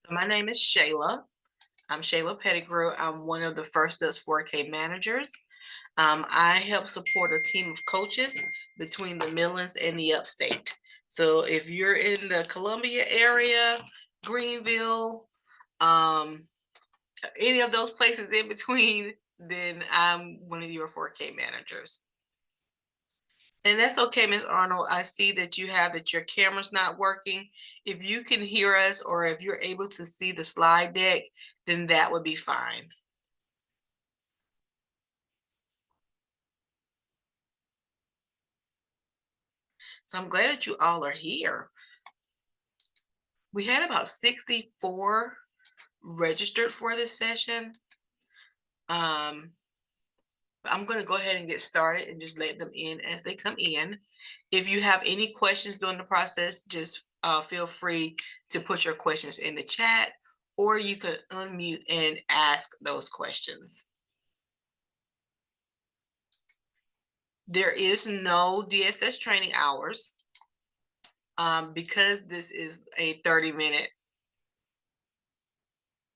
So my name is Shayla. I'm Shayla Pettigrew. I'm one of the First Steps 4K managers. I help support a team of coaches between the Midlands and the Upstate. So if you're in the Columbia area, Greenville, um, any of those places in between, then I'm one of your 4K managers. And that's okay, Ms. Arnold. I see that you have that your camera's not working. If you can hear us or if you're able to see the slide deck, then that would be fine. So I'm glad that you all are here. We had about 64 registered for this session. I'm going to go ahead and get started and just let them in as they come in. If you have any questions during the process, just feel free to put your questions in the chat, or you could unmute and ask those questions. There is no DSS training hours because this is a 30-minute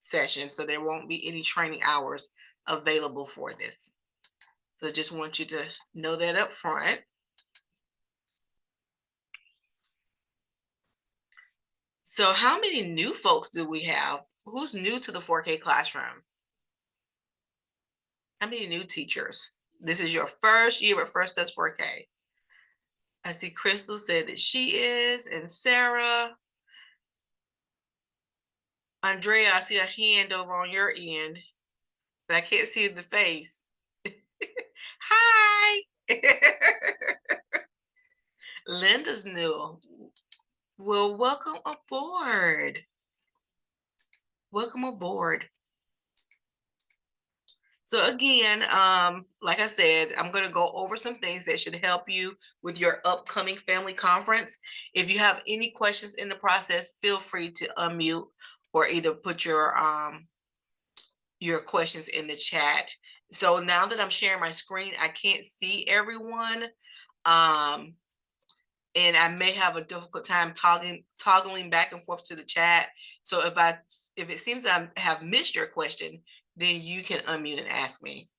session, so there won't be any training hours available for this. So just want you to know that up front. So how many new folks do we have? Who's new to the 4K classroom? How many new teachers? This is your first year with First Steps 4K. I see Crystal said that she is, and Sarah. Andrea, I see a hand over on your end, but I can't see the face. Hi. Linda's new. Well, welcome aboard. Welcome aboard. So again, like I said, I'm going to go over some things that should help you with your upcoming family conference. If you have any questions in the process, feel free to unmute or either put your questions in the chat. So now that I'm sharing my screen, I can't see everyone. And I may have a difficult time toggling back and forth to the chat. So if it seems I have missed your question, then you can unmute and ask me.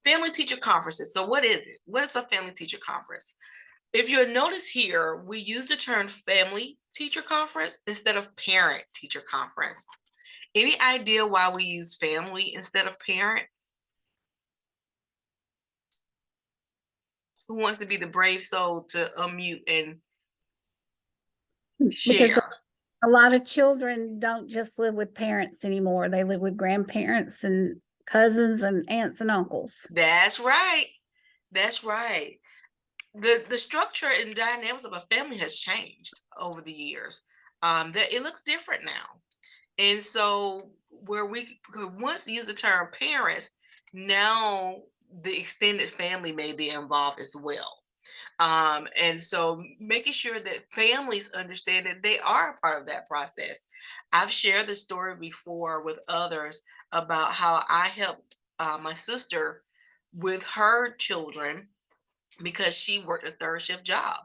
Family teacher conferences. So what is it? What is a family teacher conference? If you'll notice here, we use the term family teacher conference instead of parent teacher conference. Any idea why we use family instead of parent? Who wants to be the brave soul to unmute and share? Because a lot of children don't just live with parents anymore. They live with grandparents and cousins and aunts and uncles. That's right. That's right. The structure and dynamics of a family has changed over the years. That it looks different now. And so where we could once use the term parents, now the extended family may be involved as well. And so making sure that families understand that they are a part of that process. I've shared the story before with others about how I helped my sister with her children because she worked a third shift job.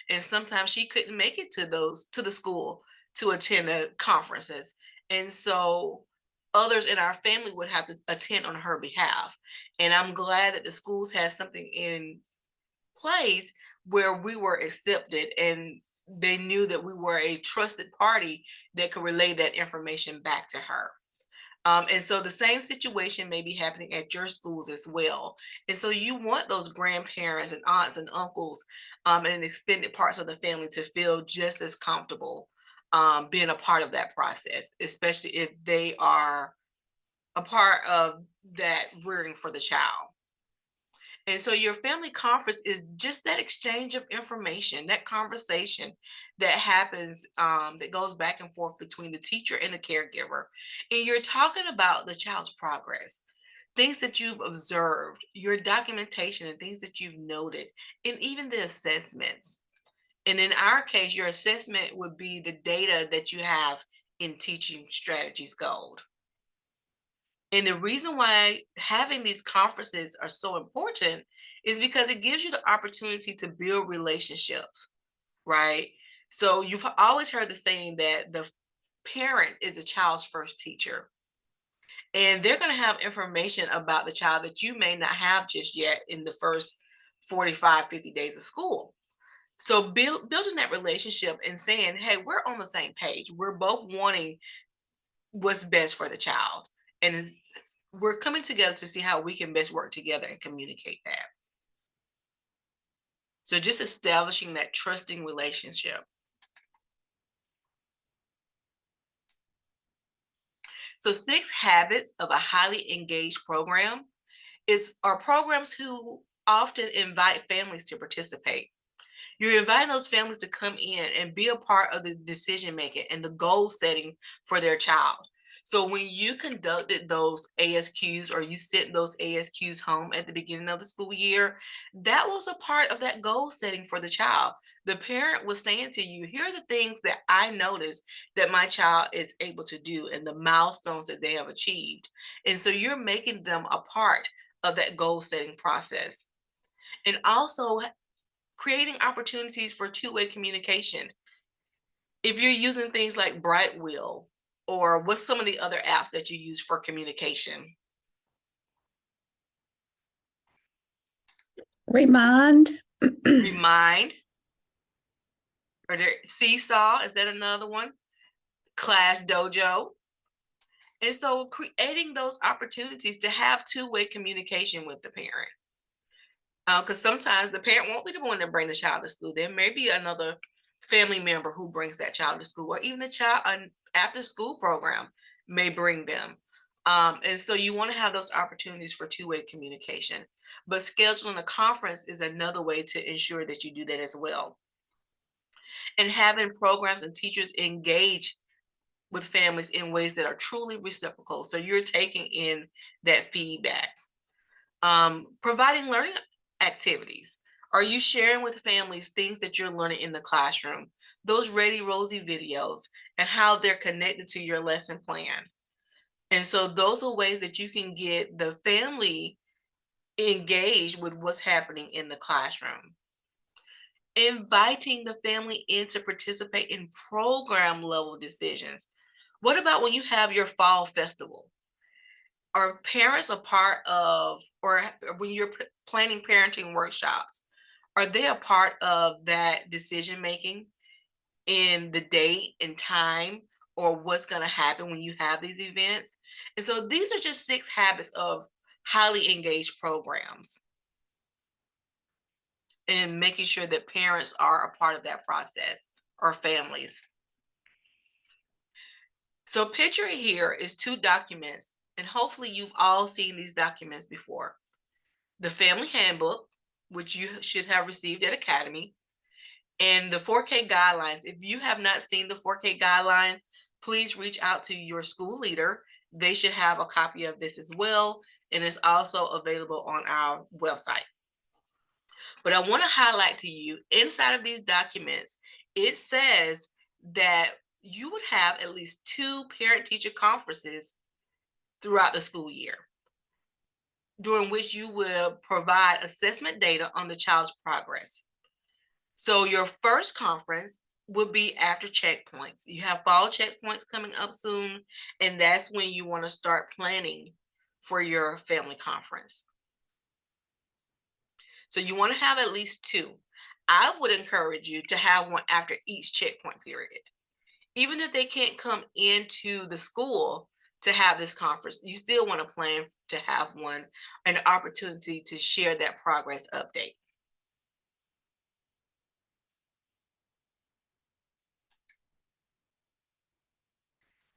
And sometimes she couldn't make it to the school to attend the conferences. And so others in our family would have to attend on her behalf. And I'm glad that the schools had something in place where we were accepted and they knew that we were a trusted party that could relay that information back to her. And so the same situation may be happening at your schools as well. And so you want those grandparents and aunts and uncles and extended parts of the family to feel just as comfortable being a part of that process, especially if they are a part of that rearing for the child. And so your family conference is just that exchange of information, that conversation that happens, that goes back and forth between the teacher and the caregiver. And you're talking about the child's progress, things that you've observed, your documentation, and things that you've noted, and even the assessments. And in our case, your assessment would be the data that you have in Teaching Strategies Gold. And the reason why having these conferences are so important is because it gives you the opportunity to build relationships, right? So you've always heard the saying that the parent is a child's first teacher. And they're going to have information about the child that you may not have just yet in the first 45, 50 days of school. So building that relationship and saying, hey, we're on the same page. We're both wanting what's best for the child. And we're coming together to see how we can best work together and communicate that. So just establishing that trusting relationship. So 6 habits of a highly engaged program are programs who often invite families to participate. You're inviting those families to come in and be a part of the decision making and the goal setting for their child. So when you conducted those ASQs or you sent those ASQs home at the beginning of the school year, that was a part of that goal setting for the child. The parent was saying to you, here are the things that I noticed that my child is able to do and the milestones that they have achieved. And so you're making them a part of that goal setting process. And also creating opportunities for two-way communication. If you're using things like Brightwheel, or what's some of the other apps that you use for communication? Remind. Remind, or there, Seesaw, is that another one? Class Dojo. And so creating those opportunities to have two-way communication with the parent. Because sometimes the parent won't be the one to bring the child to school. There may be another family member who brings that child to school, or even the child after school program may bring them. And so you want to have those opportunities for two-way communication. But scheduling a conference is another way to ensure that you do that as well. And having programs and teachers engage with families in ways that are truly reciprocal. So you're taking in that feedback. Providing learning activities. Are you sharing with families things that you're learning in the classroom? Those Ready Rosie videos and how they're connected to your lesson plan. And so those are ways that you can get the family engaged with what's happening in the classroom. Inviting the family in to participate in program level decisions. What about when you have your fall festival? Are parents a part of, or when you're planning parenting workshops, are they a part of that decision making in the date and time, or what's going to happen when you have these events? And so these are just 6 habits of highly engaged programs, and making sure that parents are a part of that process, or families. So picture here is 2 documents, and hopefully you've all seen these documents before. The family handbook, which you should have received at Academy, and the 4K guidelines. If you have not seen the 4K guidelines, please reach out to your school leader. They should have a copy of this as well, and it's also available on our website. But I want to highlight to you, inside of these documents, it says that you would have at least 2 parent-teacher conferences throughout the school year, during which you will provide assessment data on the child's progress. So your first conference would be after checkpoints. You have fall checkpoints coming up soon, and that's when you want to start planning for your family conference. So you want to have at least 2. I would encourage you to have one after each checkpoint period. Even if they can't come into the school to have this conference, you still want to plan to have one, an opportunity to share that progress update.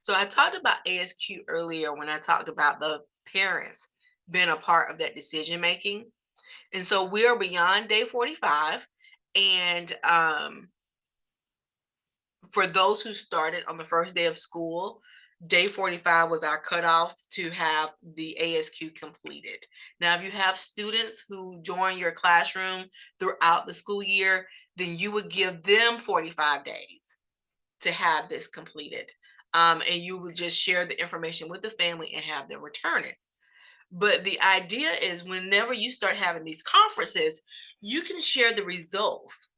So I talked about ASQ earlier when I talked about the parents being a part of that decision making. And so we are beyond day 45. And for those who started on the first day of school, day 45 was our cutoff to have the ASQ completed. Now, if you have students who join your classroom throughout the school year, then you would give them 45 days to have this completed. And you would just share the information with the family and have them return it. But the idea is whenever you start having these conferences, you can share the results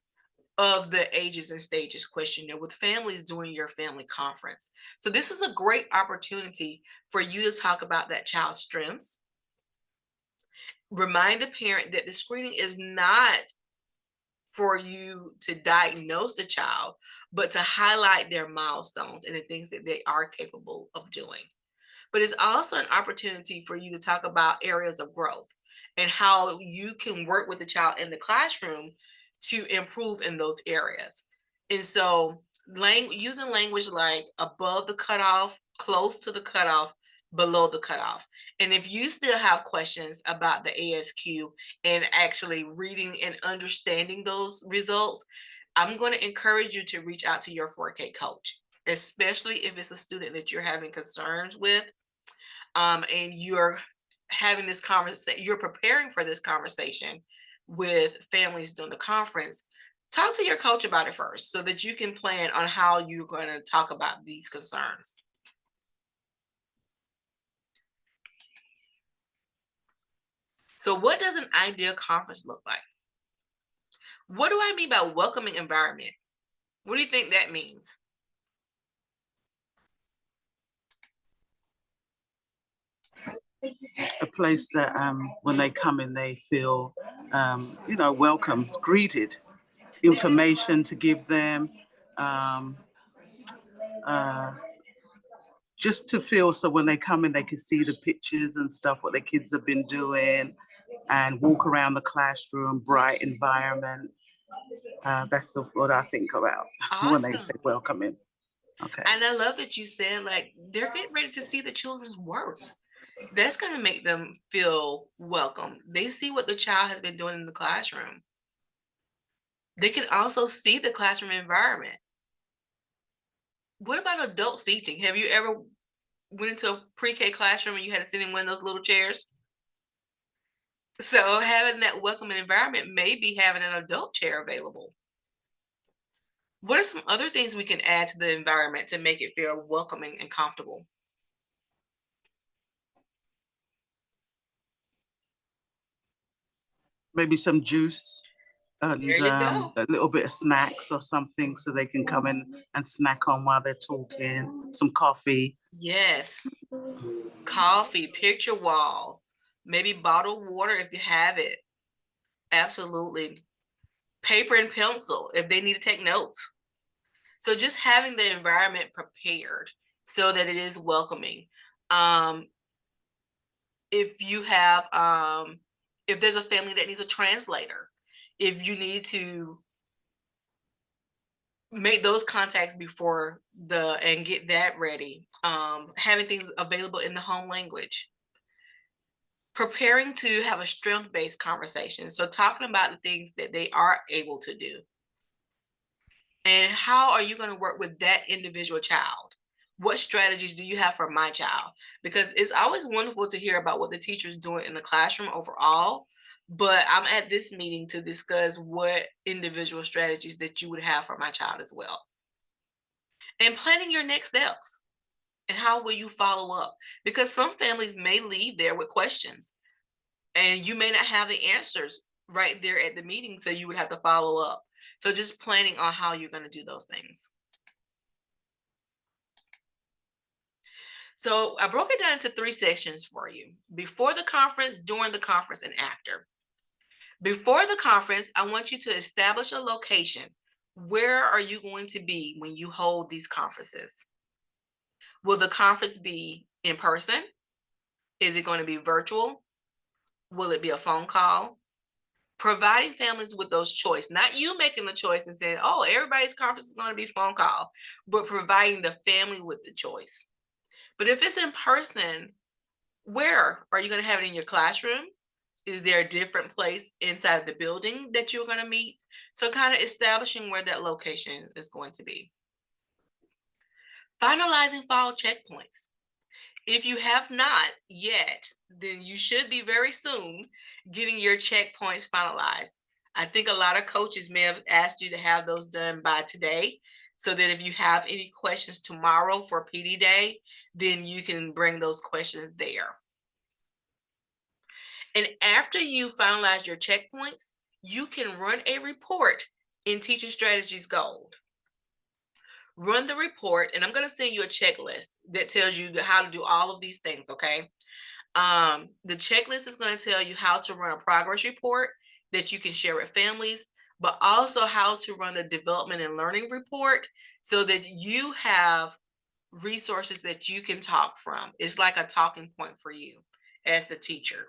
of the ages and stages questionnaire with families during your family conference. So this is a great opportunity for you to talk about that child's strengths. Remind the parent that the screening is not for you to diagnose the child, but to highlight their milestones and the things that they are capable of doing. But it's also an opportunity for you to talk about areas of growth and how you can work with the child in the classroom to improve in those areas. And so, using language like above the cutoff, close to the cutoff, below the cutoff. And if you still have questions about the ASQ and actually reading and understanding those results, I'm going to encourage you to reach out to your 4K coach, especially if it's a student that you're having concerns with, and you're having this conversation, you're preparing for this conversation with families during the conference. Talk to your coach about it first so that you can plan on how you're going to talk about these concerns. So, what does an ideal conference look like? What do I mean by welcoming environment? What do you think that means? A place that when they come in, they feel, welcome, greeted, information to give them, um, uh, just to feel so when they come in, they can see the pictures and stuff, what their kids have been doing, and walk around the classroom, bright environment. That's what I think about when they say Awesome. welcoming. Okay. And I love that you said like they're getting ready to see the children's work. That's going to make them feel welcome. They see what the child has been doing in the classroom. They can also see the classroom environment. What about adult seating? Have you ever went into a pre-K classroom and you had to sit in one of those little chairs? So having that welcoming environment may be having an adult chair available. What are some other things we can add to the environment to make it feel welcoming and comfortable? Maybe some juice There and you go. a little bit of snacks or something so they can come in and snack on while they're talking, some coffee. Yes. Coffee, picture wall, maybe bottled water if you have it. Absolutely. Paper and pencil if they need to take notes. So just having the environment prepared so that it is welcoming. Um, if you have, if there's a family that needs a translator, if you need to make those contacts before the and get that ready, having things available in the home language, preparing to have a strength-based conversation, so talking about the things that they are able to do and how are you going to work with that individual child. What strategies do you have for my child? Because it's always wonderful to hear about what the teacher is doing in the classroom overall, but I'm at this meeting to discuss what individual strategies that you would have for my child as well, and planning your next steps. And how will you follow up? Because some families may leave there with questions and you may not have the answers right there at the meeting. So you would have to follow up. So just planning on how you're going to do those things. So I broke it down into 3 sections for you: before the conference, during the conference, and after. Before the conference, I want you to establish a location. Where are you going to be when you hold these conferences? Will the conference be in person? Is it going to be virtual? Will it be a phone call? Providing families with those choice, not you making the choice and saying, oh, everybody's conference is going to be phone call, but providing the family with the choice. But if it's in person, where are you going to have it? In your classroom? Is there a different place inside the building that you're going to meet? So kind of establishing where that location is going to be. Finalizing fall checkpoints. If you have not yet, then you should be very soon getting your checkpoints finalized. I think a lot of coaches may have asked you to have those done by today, so that if you have any questions tomorrow for PD Day, then you can bring those questions there. And after you finalize your checkpoints, you can run a report in Teaching Strategies Gold. Run the report, and I'm going to send you a checklist that tells you how to do all of these things, okay? The checklist is going to tell you how to run a progress report that you can share with families, but also how to run the development and learning report so that you have resources that you can talk from. It's like a talking point for you as the teacher.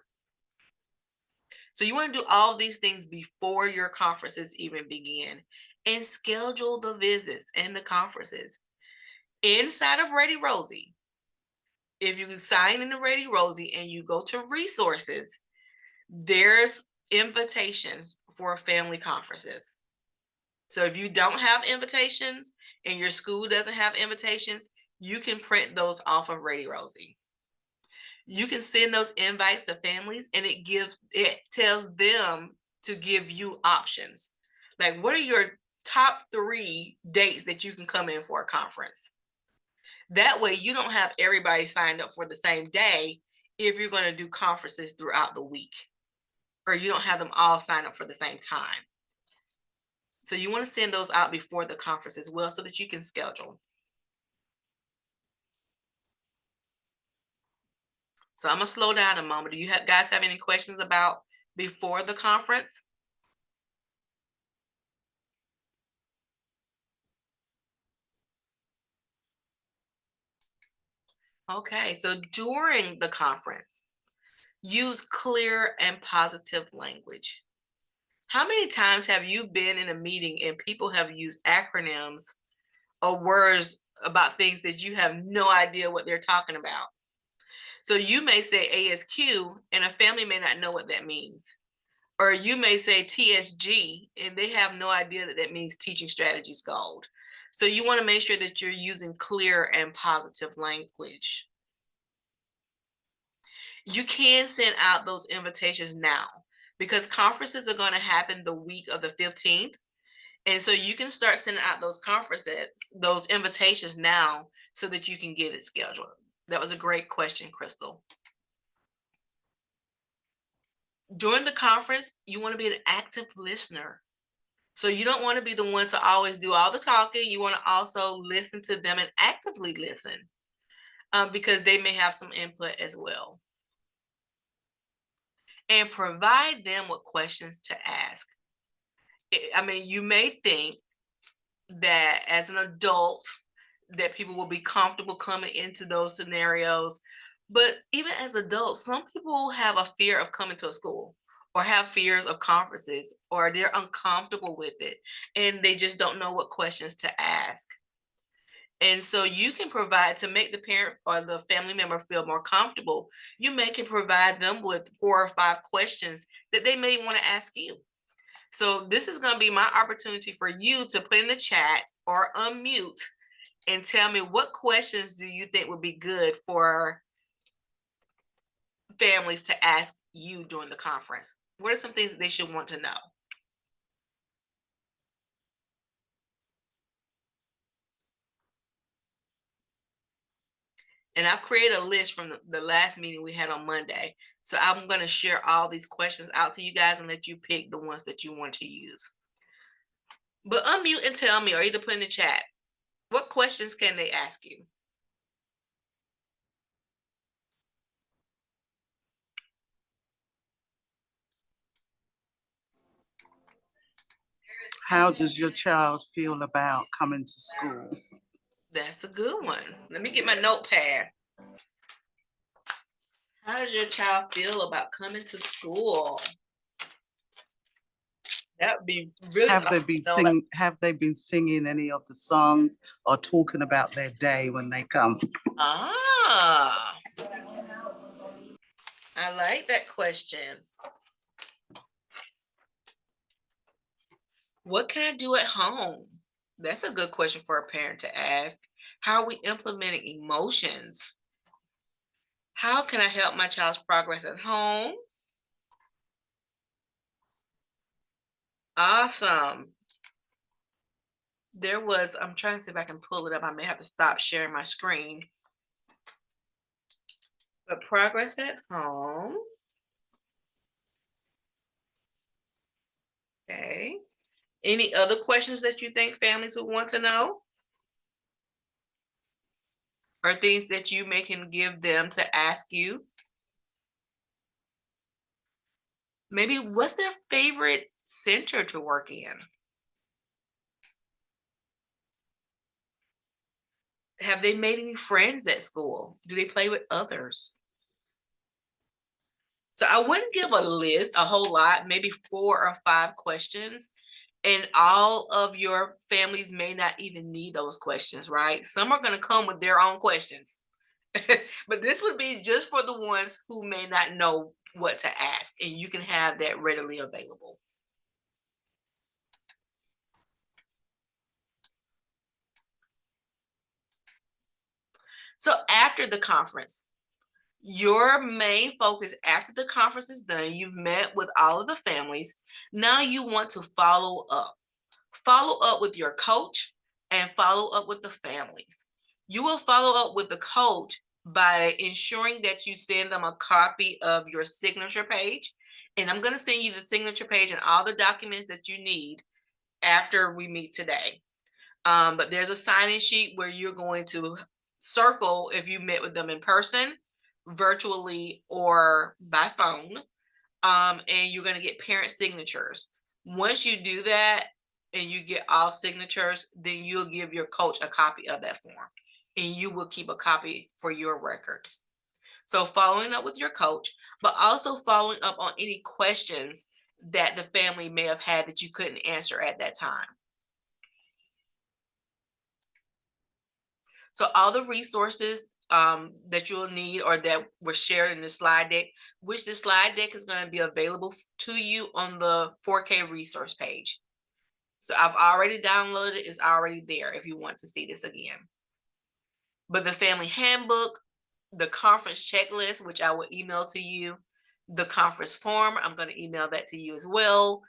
So you want to do all of these things before your conferences even begin, and schedule the visits and the conferences. Inside of Ready Rosie, if you sign into Ready Rosie and you go to resources, there's invitations for family conferences. So if you don't have invitations and your school doesn't have invitations, you can print those off of Ready Rosie. You can send those invites to families, and it tells them to give you options. Like, what are your top 3 dates that you can come in for a conference? That way you don't have everybody signed up for the same day if you're going to do conferences throughout the week, or you don't have them all sign up for the same time. So you want to send those out before the conference as well so that you can schedule. So I'm going to slow down a moment. Do you guys have any questions about before the conference? Okay, so during the conference, use clear and positive language. How many times have you been in a meeting and people have used acronyms or words about things that you have no idea what they're talking about? So you may say ASQ and a family may not know what that means. Or you may say TSG and they have no idea that that means Teaching Strategies Gold. So you want to make sure that you're using clear and positive language. You can send out those invitations now because conferences are going to happen the week of the 15th. And so you can start sending out those conferences, those invitations now so that you can get it scheduled. That was a great question, Crystal. During the conference, you want to be an active listener. So you don't want to be the one to always do all the talking. You want to also listen to them and actively listen because they may have some input as well. And provide them with questions to ask. I mean, you may think that as an adult that people will be comfortable coming into those scenarios, but even as adults, some people have a fear of coming to a school or have fears of conferences, or they're uncomfortable with it and they just don't know what questions to ask. And so you can provide, to make the parent or the family member feel more comfortable, you may can provide them with 4 or 5 questions that they may want to ask you. So this is going to be my opportunity for you to put in the chat or unmute and tell me, what questions do you think would be good for families to ask you during the conference? What are some things that they should want to know? And I've created a list from the last meeting we had on Monday. So I'm going to share all these questions out to you guys and let you pick the ones that you want to use. But unmute and tell me, or either put in the chat, what questions can they ask you? How does your child feel about coming to school? That's a good one. Let me get my notepad. How does your child feel about coming to school? That would be really Have they been singing any of the songs or talking about their day when they come? Ah, I like that question. What can I do at home? That's a good question for a parent to ask. How are we implementing emotions? How can I help my child's progress at home? Awesome. I'm trying to see if I can pull it up. I may have to stop sharing my screen. But progress at home. Okay. Any other questions that you think families would want to know? Or things that you may can give them to ask you? Maybe what's their favorite center to work in? Have they made any friends at school? Do they play with others? So I wouldn't give a list, a whole lot, maybe 4 or 5 questions. And all of your families may not even need those questions, right? Some are going to come with their own questions. But this would be just for the ones who may not know what to ask, and you can have that readily available. So after the conference, your main focus after the conference is done, you've met with all of the families. Now you want to follow up. Follow up with your coach and follow up with the families. You will follow up with the coach by ensuring that you send them a copy of your signature page. And I'm going to send you the signature page and all the documents that you need after we meet today. But there's a sign-in sheet where you're going to circle if you met with them in person, virtually, or by phone. And you're going to get parent signatures. Once you do that and you get all signatures, then you'll give your coach a copy of that form and you will keep a copy for your records. So following up with your coach, but also following up on any questions that the family may have had that you couldn't answer at that time. So all the resources that you'll need or that were shared in the slide deck, which the slide deck is going to be available to you on the 4K resource page. So I've already downloaded it. It's already there if you want to see this again. But the family handbook, the conference checklist, which I will email to you, the conference form, I'm going to email that to you as well.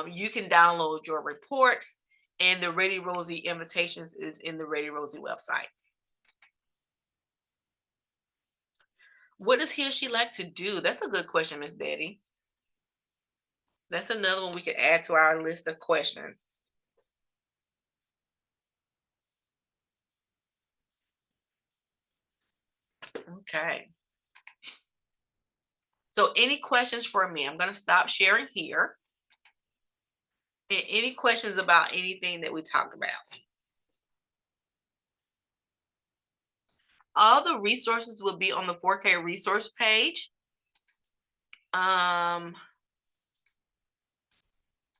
You can download your reports, and the Ready Rosie invitations is in the Ready Rosie website. What does he or she like to do? That's a good question, Miss Betty. That's another one we could add to our list of questions. Okay. So any questions for me? I'm going to stop sharing here. And any questions about anything that we talked about? All the resources will be on the 4K resource page.